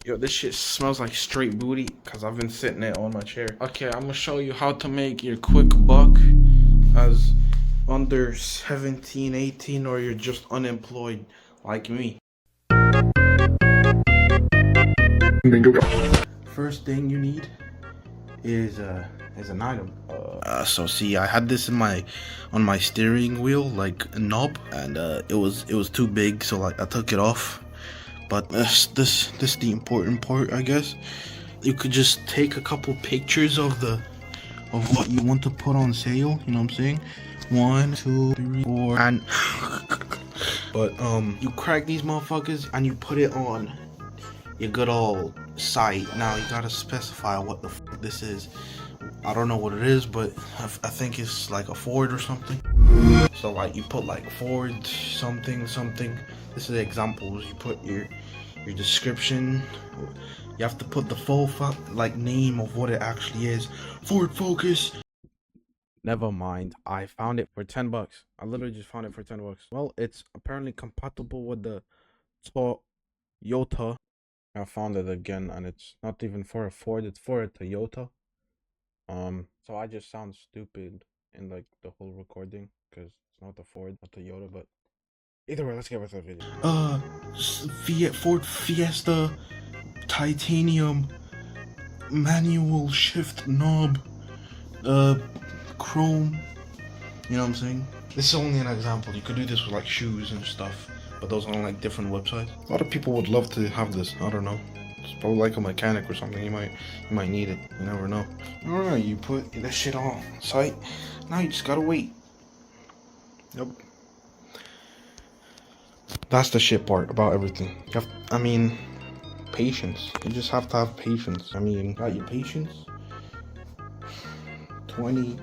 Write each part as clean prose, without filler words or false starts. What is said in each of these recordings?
Yo, this shit smells like straight booty because I've been sitting it on my chair. Okay, I'm gonna show you how to make your quick buck as under 17, 18, or you're just unemployed like me. First thing you need is an item. So see, I had this in on my steering wheel, like a knob, and it was too big, so like I took it off. But this the important part, I guess. You could just take a couple pictures of what you want to put on sale. You know what I'm saying? 1, 2, 3, 4, and but you crack these motherfuckers and you put it on your good old site. Now you gotta specify what the fuck this is. I don't know what it is, but I think it's like a Ford or something. So like you put like Ford something. This is the examples. You put your description. You have to put the full like name of what it actually is. Ford Focus. Never mind. I found it for $10. I literally just found it for $10. Well, it's apparently compatible with the Toyota. I found it again, and it's not even for a Ford. It's for a Toyota. So I just sound stupid in like the whole recording because it's not the Ford, not Toyota, but either way, let's get with the video. Ford Fiesta, titanium, manual shift knob, chrome. You know what I'm saying? This is only an example. You could do this with like shoes and stuff, but those are on like different websites. A lot of people would love to have this. I don't know. It's probably like a mechanic or something. You might need it. You never know. Alright, you put that shit on site. Now you just gotta wait. Yep. That's the shit part about everything. Patience. You just have to have patience. Got your patience. 20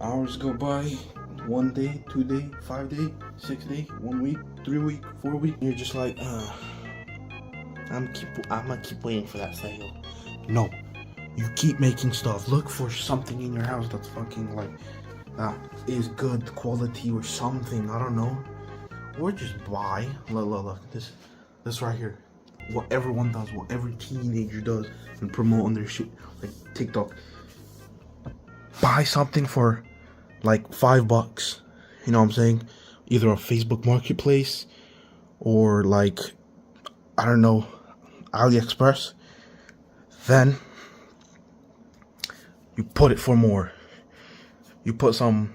hours go by. 1 day, 2 day, 5 day, 6 day, 1 week, 3 week, 4 week. You're just like, I'm gonna keep waiting for that sale. No, you keep making stuff. Look for something in your house that's fucking like that is good quality or something. I don't know, or just buy. Look, this right here. What everyone does, what every teenager does, and promote on their shit like TikTok. Buy something for like $5. You know what I'm saying? Either a Facebook Marketplace or like, I don't know, AliExpress. Then you put it for more. You put some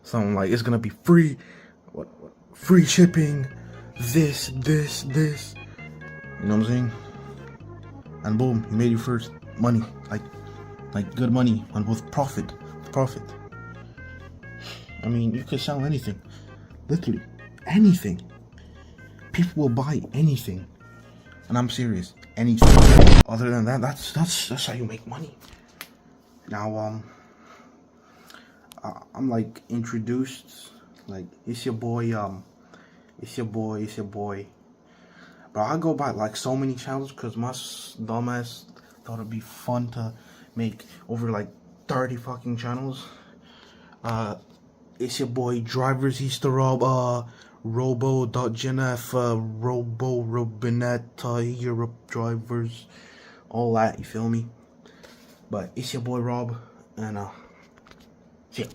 something like it's gonna be free. What free shipping? This. You know what I'm saying? And boom, you made your first money, like good money, and with profit. You could sell anything, literally anything. People will buy anything, and I'm serious, anything. Other than that, that's how you make money. Now, I'm like introduced, like it's your boy. But I go by like so many channels because my dumbass thought it'd be fun to make over like 30 fucking channels. It's your boy Drivers Easter Rob, Robo.Genf, Robinette, Europe Drivers, all that, you feel me? But it's your boy Rob, and see ya.